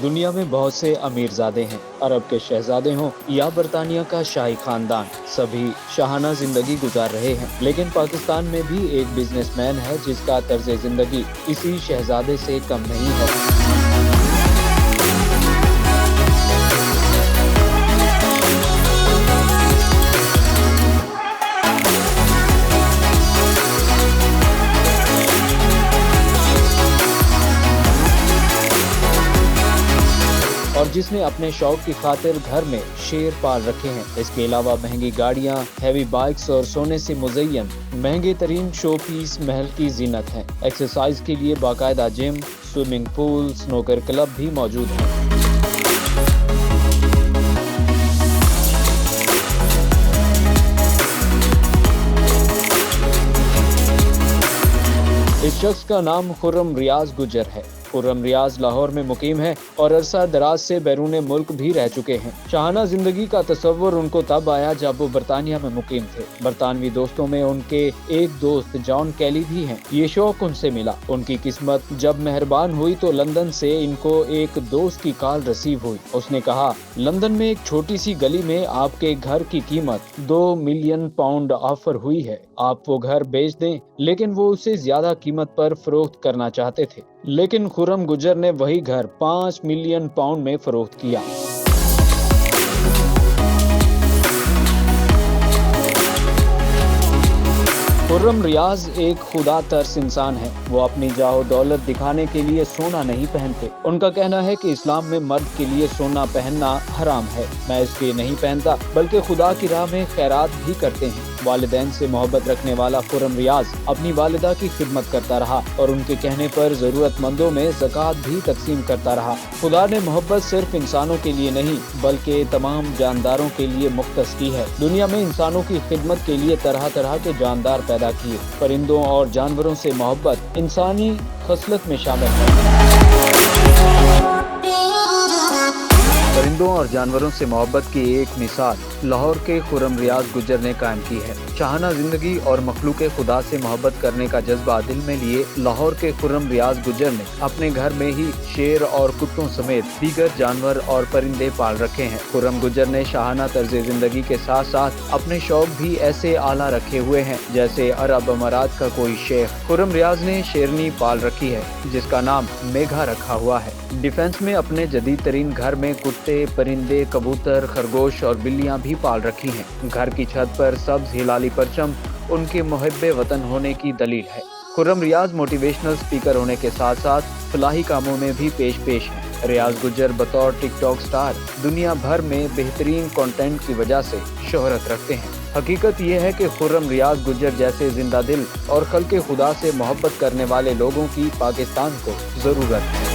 दुनिया में बहुत से अमीरजादे हैं, अरब के शहजादे हों या बरतानिया का शाही खानदान, सभी शाहाना जिंदगी गुजार रहे हैं। लेकिन पाकिस्तान में भी एक बिजनेसमैन है जिसका तर्ज जिंदगी इसी शहजादे से कम नहीं है। और जिसने अपने शौक की खातिर घर में शेर पाल रखे हैं। इसके अलावा महंगी गाड़ियां, हैवी बाइक्स और सोने से मुज़य्यन महंगे तरीन शो पीस महल की जीनत हैं। एक्सरसाइज के लिए बाकायदा gym, swimming pool, snooker club भी मौजूद हैं। इस शख्स का नाम खुर्रम रियाज गुजर है। खुर्रम रियाज लाहौर में मुकीम है और अरसा दराज से बैरून मुल्क भी रह चुके हैं। शाहाना जिंदगी का तस्वर उनको तब आया जब वो बरतानिया में मुकीम थे। बरतानवी दोस्तों में उनके एक दोस्त जॉन कैली भी हैं। ये शौक उनसे मिला। उनकी किस्मत जब मेहरबान हुई तो लंदन से इनको एक दोस्त की कॉल रिसीव हुई। उसने कहा, लंदन में एक छोटी सी गली में आपके घर की कीमत 2 मिलियन पाउंड ऑफर हुई है। आप वो घर बेच दें। लेकिन वो उसे ज्यादा कीमत पर फरोख्त करना चाहते थे। लेकिन खुर्रम गुजर ने वही घर 5 मिलियन पाउंड में फरोख्त किया। खुर्रम रियाज एक खुदा तर्स इंसान है। वो अपनी जाहो दौलत दिखाने के लिए सोना नहीं पहनते। उनका कहना है कि इस्लाम में मर्द के लिए सोना पहनना हराम है। मैं इसलिए नहीं पहनता, बल्कि खुदा की राह में खैरात भी करते हैं। वालिदैन से मोहब्बत रखने वाला खुर्रम रियाज अपनी वालिदा की खिदमत करता रहा और उनके कहने पर जरूरतमंदों में ज़कात भी तकसीम करता रहा। खुदा ने मोहब्बत सिर्फ इंसानों के लिए नहीं बल्कि तमाम जानदारों के लिए मुख्तस की है। दुनिया में इंसानों की खिदमत के लिए तरह तरह के जानदार पैदा किए। परिंदों और जानवरों से मोहब्बत इंसानी खसलत में शामिल है। परिंदों और जानवरों से मोहब्बत की एक मिसाल लाहौर के खुर्रम रियाज गुजर ने कायम की है। शाहाना जिंदगी और मखलूक खुदा से मोहब्बत करने का जज्बा दिल में लिए लाहौर के खुर्रम रियाज गुजर ने अपने घर में ही शेर और कुत्तों समेत दीगर जानवर और परिंदे पाल रखे हैं। खुर्रम गुजर ने शाहाना तर्ज जिंदगी के साथ साथ अपने शौक भी ऐसे आला रखे हुए हैं जैसे अरब अमारात का कोई शेख। खुर्रम रियाज ने शेरनी पाल रखी है जिसका नाम मेघा रखा हुआ है। डिफेंस में अपने जदीद तरीन घर में कुत्ते, परिंदे, कबूतर, खरगोश और बिल्लियां भी पाल रखी हैं। घर की छत पर सब्ज हिलाली परचम उनके मुहिब्बे वतन होने की दलील है। खुर्रम रियाज मोटिवेशनल स्पीकर होने के साथ साथ फलाही कामों में भी पेश हैं। रियाज गुजर बतौर टिकटॉक स्टार दुनिया भर में बेहतरीन कंटेंट की वजह से शोहरत रखते हैं। हकीकत ये है कि खुर्रम रियाज गुजर जैसे जिंदा दिल और खल्के खुदा से मोहब्बत करने वाले लोगों की पाकिस्तान को जरूरत है।